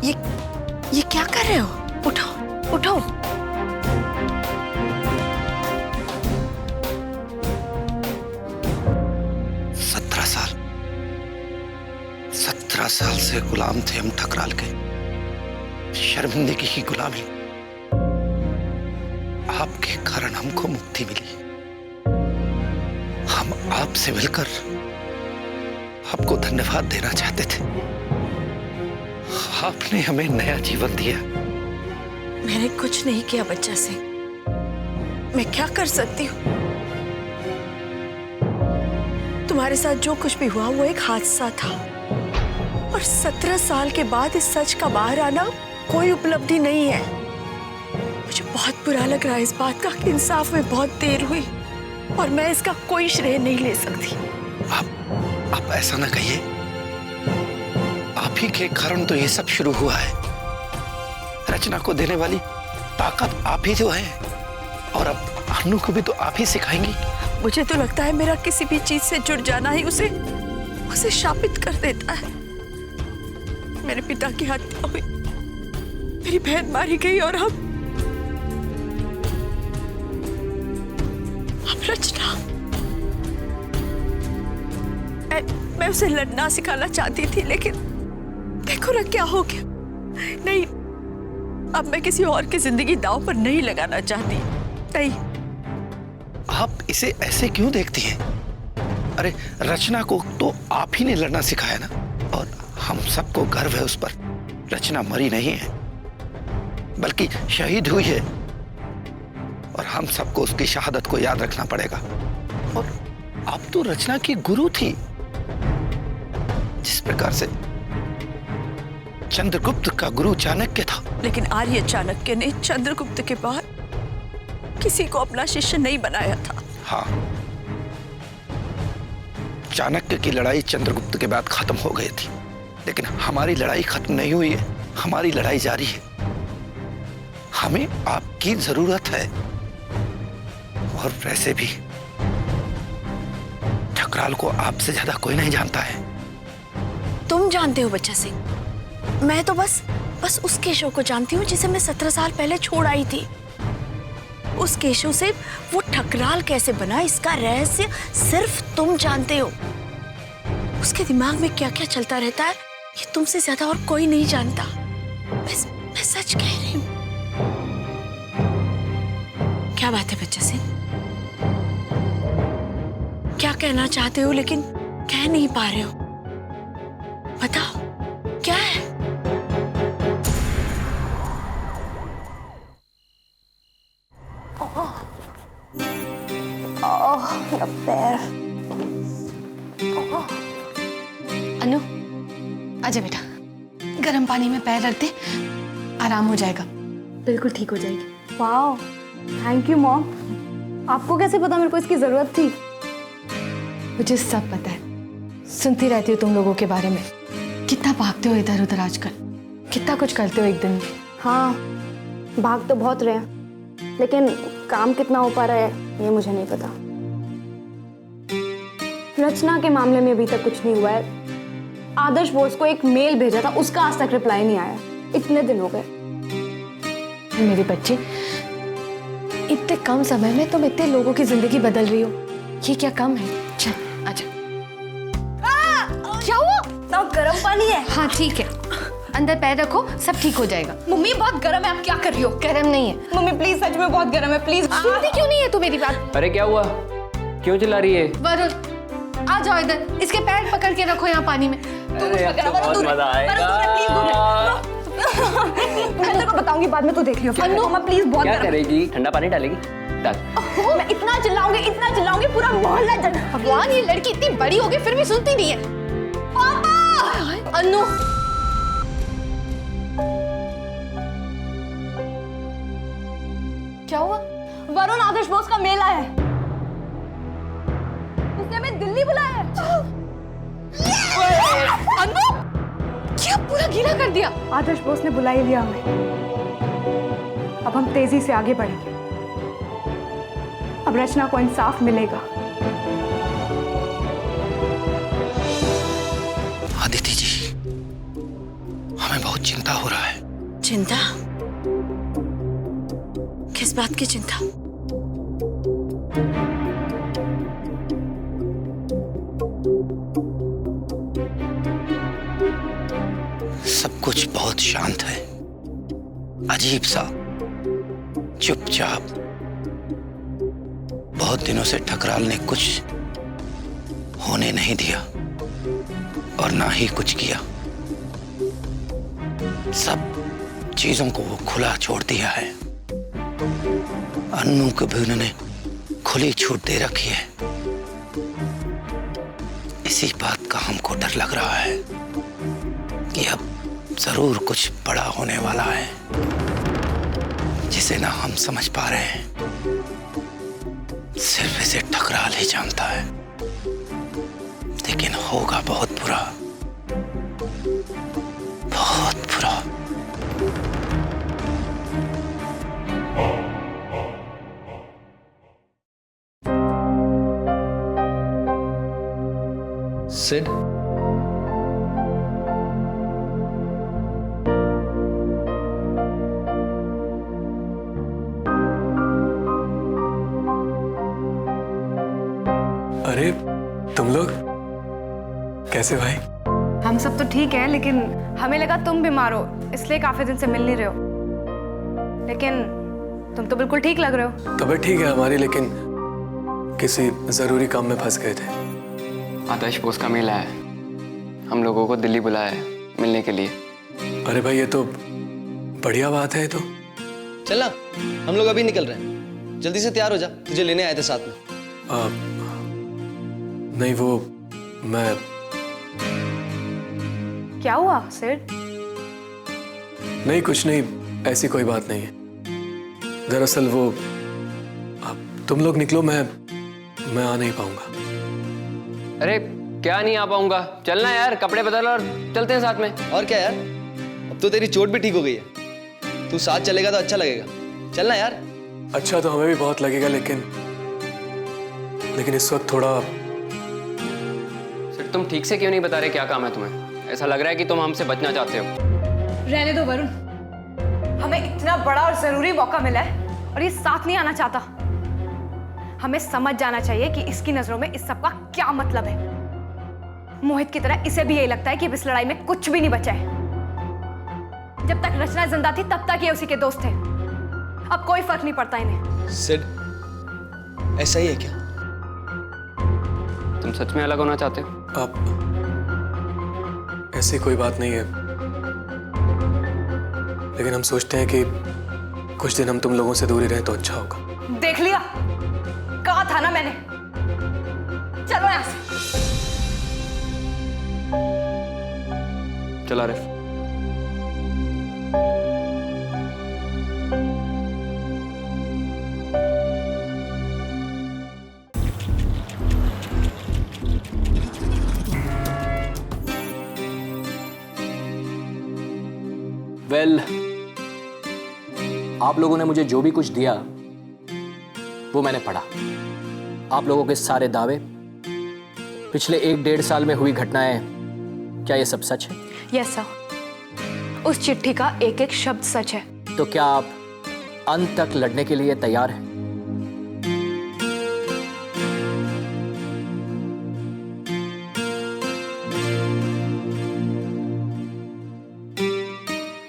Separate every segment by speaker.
Speaker 1: ये क्या कर रहे हो? उठो उठो।
Speaker 2: सत्रह साल से गुलाम थे हम ठकराल के, शर्मिंदगी की गुलामी। आपके कारण हमको मुक्ति मिली। हम आपसे मिलकर आपको धन्यवाद देना चाहते थे। आपने हमें नया जीवन दिया।
Speaker 1: मैंने कुछ नहीं किया बच्चा सिंह, मैं क्या कर सकती हूँ? तुम्हारे साथ जो कुछ भी हुआ वो एक हादसा था, और 17 साल के बाद इस सच का बाहर आना कोई उपलब्धि नहीं है। मुझे बहुत बुरा लग रहा है इस बात का कि इंसाफ में बहुत देर हुई, और मैं इसका कोई श्रेय नहीं ले सकती।
Speaker 2: आप ऐसा ना कहिए। आप ही के कारण तो ये सब शुरू हुआ है। रचना को देने वाली ताकत आप ही जो है, और अब अन्नू को भी तो आप ही सिखाएंगी।
Speaker 1: मुझे तो लगता है मेरा किसी भी चीज से जुड़ जाना ही उसे शापित कर देता है। मेरे पिता की हत्या हुई, मेरी बहन मारी गई, और अब रचना। मैं उसे लड़ना सिखाना चाहती थी, लेकिन देखो ना क्या हो गया। नहीं, अब मैं किसी और की जिंदगी दांव पर नहीं लगाना चाहती। नहीं।
Speaker 2: आप इसे ऐसे क्यों देखती हैं? अरे रचना को तो आप ही ने लड़ना सिखाया ना, और हम सबको गर्व है उस पर। रचना मरी नहीं है, बल्कि शहीद हुई है, और हम सबको उसकी शहादत को याद रखना पड़ेगा। और आप तो रचना की गुरु थी। जिस प्रकार से चंद्रगुप्त का गुरु चाणक्य था।
Speaker 1: लेकिन आर्य चाणक्य ने चंद्रगुप्त के बाद किसी को अपना शिष्य नहीं बनाया था।
Speaker 2: हाँ, चाणक्य की लड़ाई चंद्रगुप्त के बाद खत्म हो गई थी, लेकिन हमारी लड़ाई खत्म नहीं हुई है। हमारी लड़ाई जारी है। हमें आपकी जरूरत है। और वैसे भी ठकराल को आपसे ज्यादा कोई नहीं जानता है।
Speaker 1: तुम जानते हो बच्चा सिंह। मैं तो बस उस केशव को जानती हूँ जिसे मैं 17 साल पहले छोड़ आई थी। उस केशव से वो ठकराल कैसे बना, इसका रहस्य सिर्फ तुम जानते हो। उसके दिमाग में क्या क्या चलता रहता है, ये तुमसे ज्यादा और कोई नहीं जानता। मैं सच कह रही हूँ। क्या बात है बच्चा सिंह? क्या कहना चाहते हो लेकिन कह नहीं पा रहे हो? बताओ क्या है? मेरा पैर।
Speaker 3: अनु, आजा बेटा, गर्म पानी में पैर रख दे, आराम हो जाएगा।
Speaker 4: बिल्कुल ठीक हो जाएगी। वाह, थैंक यू मॉम। आपको कैसे पता मेरे को इसकी जरूरत थी?
Speaker 3: मुझे सब पता है, सुनती रहती हूँ तुम लोगों के बारे में। कितना भागते हो इधर उधर आजकल, कितना कुछ करते हो एक दिन में।
Speaker 4: हाँ, भाग तो बहुत रहे हैं, लेकिन काम कितना हो पा रहा है ये मुझे नहीं पता। रचना के मामले में अभी तक कुछ नहीं हुआ है। आदर्श बोस को एक मेल भेजा था, उसका आज तक रिप्लाई नहीं आया। इतने दिन हो गए।
Speaker 3: मेरे बच्चे, इतने कम समय में तुम इतने लोगों की जिंदगी बदल रही हो, ये क्या कम है? चल आजा। क्या हुआ?
Speaker 4: ना गर्म पानी है।
Speaker 3: हाँ ठीक है, अंदर पैर रखो, सब ठीक हो जाएगा।
Speaker 4: मम्मी बहुत गर्म है, आप क्या कर रही हो?
Speaker 3: गर्म नहीं है
Speaker 4: मम्मी प्लीज, सच में बहुत गर्म है, प्लीज।
Speaker 3: सुनती क्यों नहीं है तू मेरी बात?
Speaker 5: अरे क्या हुआ, क्यों चिल्ला रही है?
Speaker 3: वरुण आ जाओ इधर, इसके पैर पकड़ के रखो यहाँ पानी में।
Speaker 5: मजा आएगा।
Speaker 4: मैं तेरे को बताऊंगी बाद में, तू देख लियो। मम्मा प्लीज, बहुत
Speaker 5: क्या
Speaker 4: गर्म।
Speaker 5: करेगी? ठंडा पानी डालेगी? डाल।
Speaker 4: मैं इतना चिल्लाऊंगी पूरा मोहल्ला जल।
Speaker 3: भगवान, ये लड़की इतनी बड़ी हो गई फिर भी सुनती नहीं है। पापा! अनु, क्या हुआ?
Speaker 4: वरुण आदर्श बोस का मेला है, इसने हमें दिल्ली बुलाया है।
Speaker 3: अनु, क्या पूरा गीला कर दिया?
Speaker 4: आदर्श बोस ने बुला ही लिया हमें। अब हम तेजी से आगे बढ़ेंगे। अब रचना को इंसाफ मिलेगा।
Speaker 2: आदिति जी, हमें बहुत चिंता हो रहा है।
Speaker 1: चिंता? किस बात की चिंता?
Speaker 2: सब कुछ बहुत शांत है, अजीब सा, चुपचाप। बहुत दिनों से ठकराल ने कुछ होने नहीं दिया और ना ही कुछ किया। सब चीजों को वो खुला छोड़ दिया है। अन्नू को भी उन्होंने खुली छूट दे रखी है। इसी बात का हमको डर लग रहा है कि अब जरूर कुछ बड़ा होने वाला है जिसे ना हम समझ पा रहे हैं। सिर्फ इसे ठकराल ही जानता है, लेकिन होगा बहुत बुरा, बहुत बुरा।
Speaker 6: सिड, अरे तुम लोग कैसे भाई?
Speaker 4: हम सब तो ठीक है, लेकिन हमें लगा तुम बीमार हो, इसलिए काफी दिन से मिल नहीं रहे हो। लेकिन तुम तो बिल्कुल ठीक लग रहे हो।
Speaker 6: तबीयत ठीक है हमारी, लेकिन किसी जरूरी काम में फंस गए थे।
Speaker 5: आदर्श बोस का मेल है, हम लोगों को दिल्ली बुलाया है मिलने के लिए।
Speaker 6: अरे भाई ये तो बढ़िया बात है। ये तो
Speaker 7: चलना, हम लोग अभी निकल रहे हैं। जल्दी से तैयार हो जा, तुझे लेने आए थे साथ में।
Speaker 6: नहीं वो मैं
Speaker 4: क्या हुआ सिड?
Speaker 6: नहीं, कुछ नहीं, ऐसी कोई बात नहीं है। दरअसल वो अब तुम लोग निकलो, मैं आ नहीं पाऊंगा।
Speaker 5: अरे क्या नहीं आ पाऊंगा? चलना यार, कपड़े बदल और चलते हैं साथ में।
Speaker 7: और क्या यार, अब तो तेरी चोट भी ठीक हो गई है। तू साथ चलेगा तो अच्छा लगेगा। चलना यार।
Speaker 6: अच्छा तो हमें भी बहुत लगेगा, लेकिन इस वक्त थोड़ा।
Speaker 5: सर तुम ठीक से क्यों नहीं बता रहे क्या काम है तुम्हें? ऐसा लग रहा है कि तुम हमसे बचना चाहते हो।
Speaker 4: रहने दो वरुण, हमें इतना बड़ा और जरूरी मौका मिला है और ये साथ नहीं आना चाहता। हमें समझ जाना चाहिए कि इसकी नजरों में इस सब का क्या मतलब है। मोहित की तरह इसे भी यही लगता है कि इस लड़ाई में कुछ भी नहीं बचा है। जब तक रचना जिंदा थी तब तक ये उसी के दोस्त थे। अब कोई फर्क नहीं पड़ता इन्हें।
Speaker 7: सिड, ऐसा ही है क्या?
Speaker 5: तुम सच में अलग होना चाहते हो?
Speaker 6: अब ऐसी कोई बात नहीं है, लेकिन हम सोचते हैं कि कुछ दिन हम तुम लोगों से दूरी रहें तो अच्छा होगा।
Speaker 4: देख लिया, कहा था ना मैंने। चलो यहां से।
Speaker 5: चला रे।
Speaker 8: वेल, आप लोगों ने मुझे जो भी कुछ दिया वो मैंने पढ़ा। आप लोगों के सारे दावे, पिछले 1-1.5 साल में हुई घटनाएं, क्या ये सब सच है?
Speaker 4: यस सर, उस चिट्ठी का एक एक शब्द सच है।
Speaker 8: तो क्या आप अंत तक लड़ने के लिए तैयार हैं?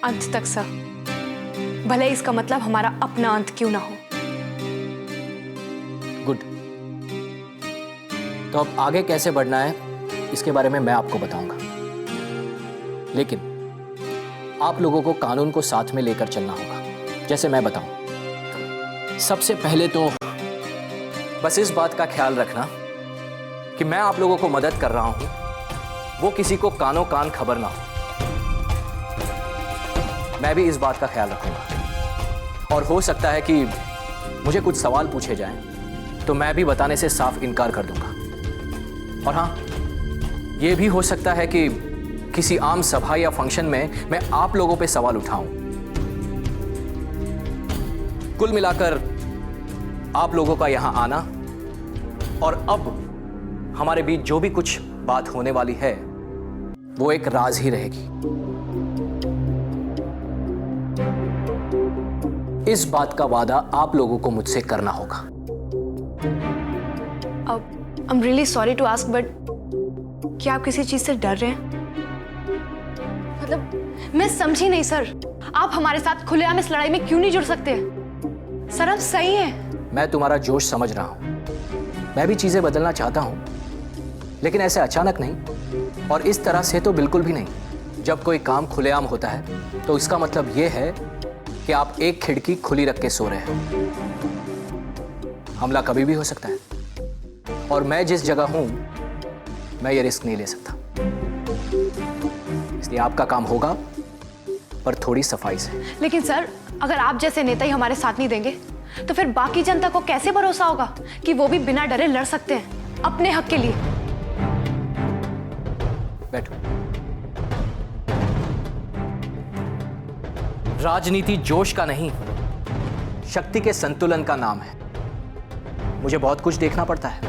Speaker 4: अंत तक सर, भले इसका मतलब हमारा अपना अंत क्यों ना हो।
Speaker 8: गुड। तो अब आगे कैसे बढ़ना है इसके बारे में मैं आपको बताऊंगा, लेकिन आप लोगों को कानून को साथ में लेकर चलना होगा, जैसे मैं बताऊं। सबसे पहले तो बस इस बात का ख्याल रखना कि मैं आप लोगों को मदद कर रहा हूं, वो किसी को कानों कान खबर ना हो। मैं भी इस बात का ख्याल रखूंगा, और हो सकता है कि मुझे कुछ सवाल पूछे जाएं तो मैं भी बताने से साफ इनकार कर दूंगा। और हाँ, यह भी हो सकता है कि किसी आम सभा या फंक्शन में मैं आप लोगों पे सवाल उठाऊं। कुल मिलाकर आप लोगों का यहां आना और अब हमारे बीच जो भी कुछ बात होने वाली है वो एक राज ही रहेगी। इस बात का वादा आप लोगों को मुझसे करना होगा।
Speaker 4: I am really sorry to ask, but क्या आप किसी चीज से डर रहे हैं? मतलब मैं समझी नहीं सर, आप हमारे साथ खुलेआम इस लड़ाई में क्यों नहीं जुड़ सकते? सर हम सही हैं।
Speaker 8: मैं तुम्हारा जोश समझ रहा हूं, मैं भी चीजें बदलना चाहता हूं, लेकिन ऐसे अचानक नहीं और इस तरह से तो बिल्कुल भी नहीं। जब कोई काम खुलेआम होता है तो इसका मतलब यह है कि आप एक खिड़की खुली रख के सो रहे हो। हमला कभी भी हो सकता है और मैं जिस जगह हूं मैं ये रिस्क नहीं ले सकता, इसलिए आपका काम होगा पर थोड़ी सफाई से।
Speaker 4: लेकिन सर अगर आप जैसे नेता ही हमारे साथ नहीं देंगे तो फिर बाकी जनता को कैसे भरोसा होगा कि वो भी बिना डरे लड़ सकते हैं अपने हक के लिए?
Speaker 8: बैठो। राजनीति जोश का नहीं, शक्ति के संतुलन का नाम है। मुझे बहुत कुछ देखना पड़ता है।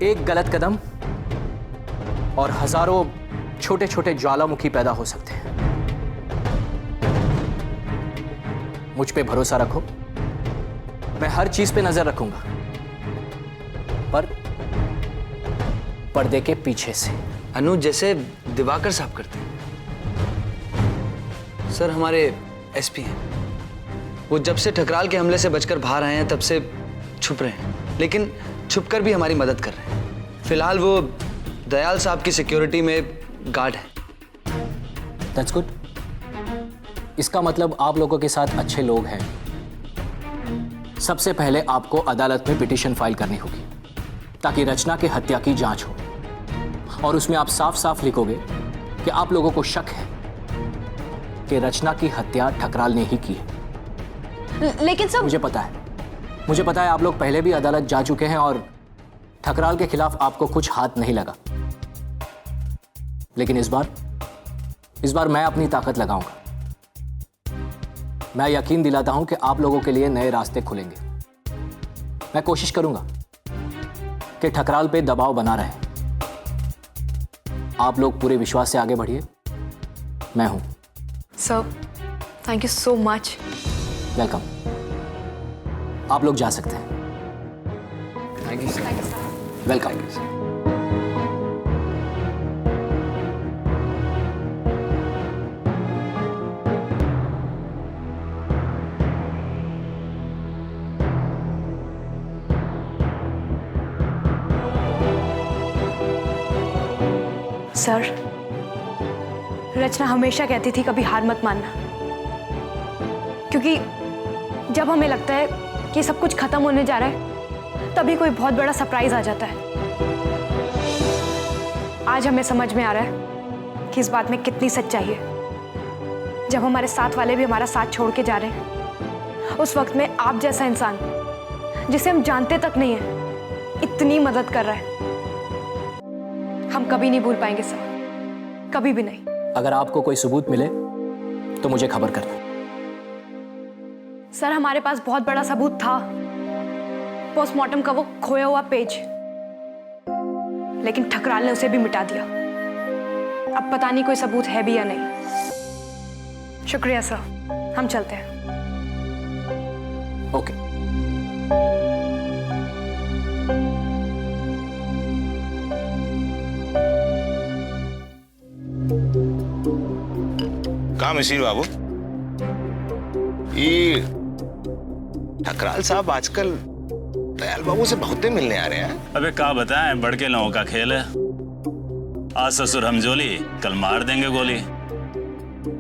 Speaker 8: एक गलत कदम और हजारों छोटे छोटे ज्वालामुखी पैदा हो सकते हैं। मुझ पे भरोसा रखो, मैं हर चीज पे नजर रखूंगा, पर पर्दे के पीछे से।
Speaker 7: अनुज जैसे दिवाकर साहब करते हैं। सर हमारे एसपी हैं, वो जब से ठकराल के हमले से बचकर बाहर आए हैं तब से छुप रहे हैं, लेकिन छुपकर भी हमारी मदद कर रहे हैं। फिलहाल वो दयाल साहब की सिक्योरिटी में गार्ड है।
Speaker 8: That's good. इसका मतलब आप लोगों के साथ अच्छे लोग हैं। सबसे पहले आपको अदालत में पिटीशन फाइल करनी होगी ताकि रचना की हत्या की जांच हो, और उसमें आप साफ साफ लिखोगे कि आप लोगों को शक है कि रचना की हत्या ठकराल ने ही की है।
Speaker 4: लेकिन सब
Speaker 8: मुझे पता है आप लोग पहले भी अदालत जा चुके हैं और ठकराल के खिलाफ आपको कुछ हाथ नहीं लगा, लेकिन इस बार मैं अपनी ताकत लगाऊंगा। मैं यकीन दिलाता हूं कि आप लोगों के लिए नए रास्ते खुलेंगे। मैं कोशिश करूंगा कि ठकराल पे दबाव बना रहे। आप लोग पूरे विश्वास से आगे बढ़िए। मैं हूं।
Speaker 4: Sir thank you so much.
Speaker 8: Welcome. आप लोग जा सकते हैं।
Speaker 7: Thank you sir.
Speaker 8: Welcome.
Speaker 4: Sir Rachna हमेशा कहती थी कभी हार मत मानना, क्योंकि जब हमें लगता है कि सब कुछ खत्म होने जा रहा है तभी कोई बहुत बड़ा सरप्राइज आ जाता है। आज हमें समझ में आ रहा है कि इस बात में कितनी सच्चाई है। जब हमारे साथ वाले भी हमारा साथ छोड़ के जा रहे हैं, उस वक्त में आप जैसा इंसान जिसे हम जानते तक नहीं है इतनी मदद कर रहा है, हम कभी नहीं भूल पाएंगे सर, कभी भी नहीं।
Speaker 8: अगर आपको कोई सबूत मिले तो मुझे खबर करना।
Speaker 4: सर हमारे पास बहुत बड़ा सबूत था, पोस्टमार्टम का वो खोया हुआ पेज, लेकिन ठकराल ने उसे भी मिटा दिया। अब पता नहीं कोई सबूत है भी या नहीं। शुक्रिया सर, हम चलते हैं।
Speaker 8: ओके।
Speaker 9: कहाँ मिसिर बाबू? ये ठकराल साहब आजकल दयाल बाबू से बहुते मिलने आ रहे हैं।
Speaker 10: अबे क्या बताएं, बड़के लोगों का खेल है। आज ससुर हमजोली, कल मार देंगे गोली।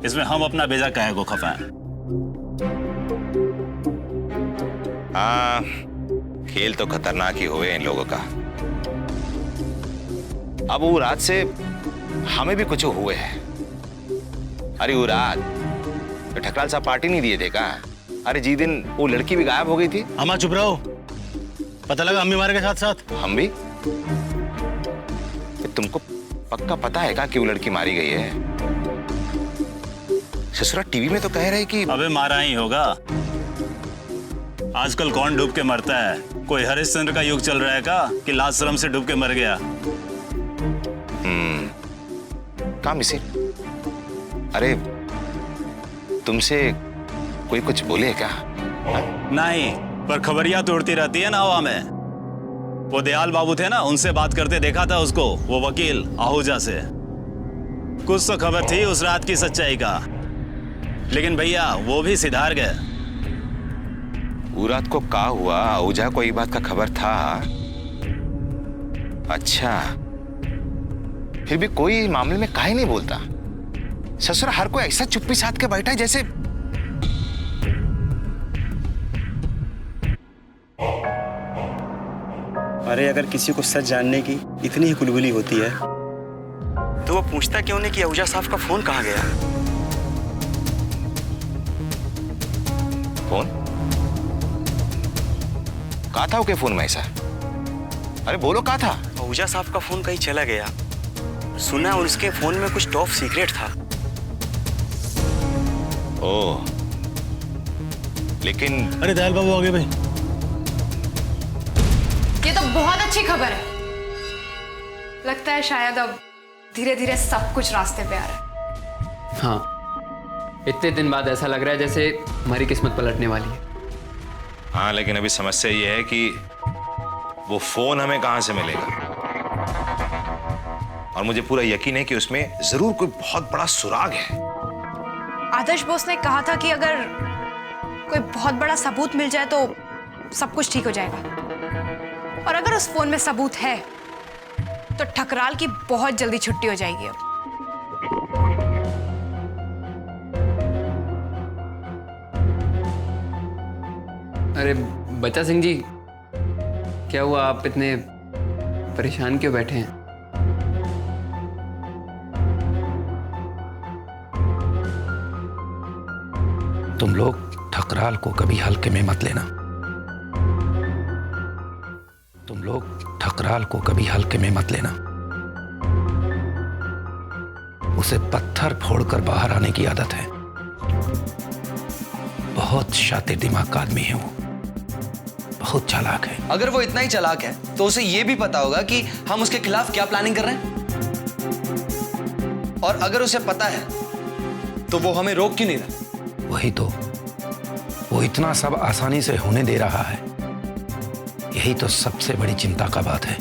Speaker 10: इसमें हम अपना बेजा काहे को खपाएं।
Speaker 9: हाँ, खेल तो खतरनाक ही हुए इन लोगों का। अब वो रात से हमें भी कुछ हुए हैं। अरे वो रात तो ठकराल साहब पार्टी नहीं दिए थे का? अरे जी दिन वो लड़की भी गायब हो गई थी।
Speaker 10: अम्मा चुप रहो, पता लगा अम्मी मारे के साथ साथ
Speaker 9: हम भी। तुमको पक्का पता है का कि वो लड़की मारी गई है? ससुरा टीवी में तो कह रहे कि
Speaker 10: अबे मारा ही होगा। आजकल कौन डूब के मरता है? कोई हरिश्चंद्र का युग चल रहा है का कि लाज शर्म से डूब के मर गया?
Speaker 9: काम इसे। अरे तुमसे कोई कुछ बोले क्या?
Speaker 10: नहीं, पर खबरियां तो उड़ती रहती है ना हवा में। वो दयाल बाबू थे ना, उनसे बात करते देखा था उसको, वो वकील आहूजा से। कुछ तो खबर थी उस रात की सच्चाई का, लेकिन भैया वो भी सिधार गए।
Speaker 9: वो रात को क्या हुआ? आहूजा को ये बात का खबर था? अच्छा, फिर भी कोई मामले में काहे नहीं बोलता? ससुर हर कोई ऐसा चुप्पी साध के बैठा है जैसे
Speaker 11: अरे अगर किसी को सच जानने की इतनी ही कुलबुली होती है तो वो पूछता क्यों नहीं कि आहूजा साहब का फोन कहाँ गया?
Speaker 9: फोन? कहा था उसके फोन में ऐसा? अरे बोलो कहा था?
Speaker 11: आहूजा साहब का फोन कहीं चला गया। सुना उसके फोन में कुछ टॉप सीक्रेट था।
Speaker 9: ओह, लेकिन
Speaker 10: अरे दयाल बाबू आ गए भाई।
Speaker 4: ये तो बहुत अच्छी खबर है। लगता है शायद अब धीरे धीरे सब कुछ रास्ते पे आ रहा है।
Speaker 5: हाँ, इतने दिन बाद ऐसा लग रहा है जैसे हमारी किस्मत पलटने वाली है।
Speaker 9: हाँ, लेकिन अभी समस्या ये है कि वो फोन हमें कहां से मिलेगा, और मुझे पूरा यकीन है कि उसमें जरूर कोई बहुत बड़ा सुराग है।
Speaker 4: आदर्श बोस ने कहा था कि अगर कोई बहुत बड़ा सबूत मिल जाए तो सब कुछ ठीक हो जाएगा। और अगर उस फोन में सबूत है तो ठकराल की बहुत जल्दी छुट्टी हो जाएगी। अब
Speaker 5: अरे बच्चा सिंह जी, क्या हुआ? आप इतने परेशान क्यों बैठे हैं?
Speaker 2: तुम लोग ठकराल को कभी हल्के में मत लेना। तुम लोग ठकराल को कभी हल्के में मत लेना। उसे पत्थर फोड़कर बाहर आने की आदत है। बहुत शातिर दिमाग का आदमी है वो, बहुत चालाक है।
Speaker 7: अगर वो इतना ही चालाक है तो उसे ये भी पता होगा कि हम उसके खिलाफ क्या प्लानिंग कर रहे हैं। और अगर उसे पता है तो वो हमें रोक क्यों नहीं रहा?
Speaker 2: वही तो, वो इतना सब आसानी से होने दे रहा है, यही तो सबसे बड़ी चिंता का बात है।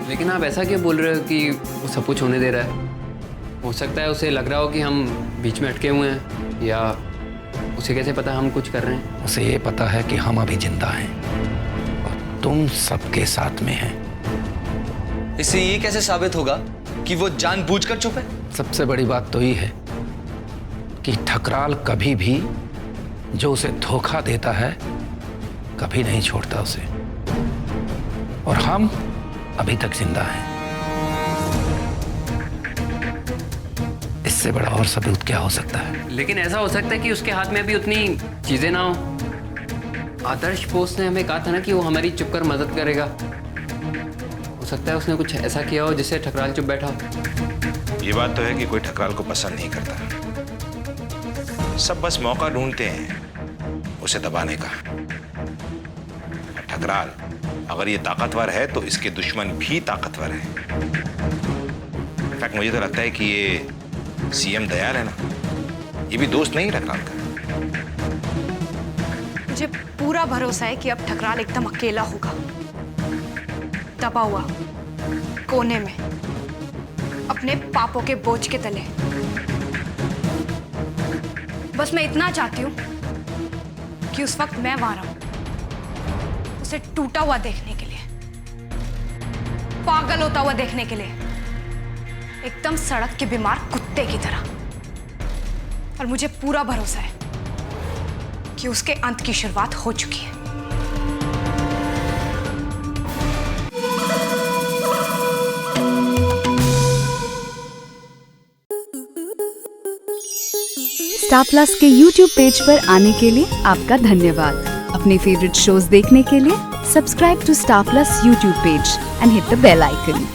Speaker 5: लेकिन आप ऐसा क्यों बोल रहे हो कि वो सब कुछ होने दे रहा है? हो सकता है उसे लग रहा हो कि हम बीच में अटके हुए हैं, या उसे कैसे पता हम कुछ कर रहे हैं?
Speaker 2: उसे ये पता है कि हम अभी जिंदा हैं और तुम सबके साथ में हैं।
Speaker 7: इससे ये कैसे साबित होगा कि वो जानबूझकर चुप है?
Speaker 2: सबसे बड़ी बात तो ये है कि ठकराल कभी भी जो उसे धोखा देता है कभी नहीं छोड़ता उसे, और हम अभी तक जिंदा हैं। इससे बड़ा और सबूत क्या हो सकता है?
Speaker 5: लेकिन ऐसा हो सकता है कि उसके हाथ में अभी उतनी चीजें ना हो। आदर्श बोस ने हमें कहा था ना कि वो हमारी चुप कर मदद करेगा। हो सकता है उसने कुछ ऐसा किया हो जिससे ठकराल चुप बैठा हो।
Speaker 9: ये बात तो है कि कोई ठकराल को पसंद नहीं करता, सब बस मौका ढूंढते हैं उसे दबाने का। ठकराल अगर ये ताकतवर है तो इसके दुश्मन भी ताकतवर है। इनफैक्ट मुझे तो लगता है कि ये सीएम दयाल है ना, ये भी दोस्त नहीं ठकराल का।
Speaker 4: मुझे पूरा भरोसा है कि अब ठकराल एकदम अकेला होगा, दबा हुआ कोने में अपने पापों के बोझ के तले। बस मैं इतना चाहती हूँ कि उस वक्त मैं वहां रहूं, उसे टूटा हुआ देखने के लिए, पागल होता हुआ देखने के लिए, एकदम सड़क के बीमार कुत्ते की तरह। और मुझे पूरा भरोसा है कि उसके अंत की शुरुआत हो चुकी है।
Speaker 12: स्टार प्लस के YouTube पेज पर आने के लिए आपका धन्यवाद। अपने फेवरेट शोज देखने के लिए subscribe to Star Plus YouTube page and hit the bell icon.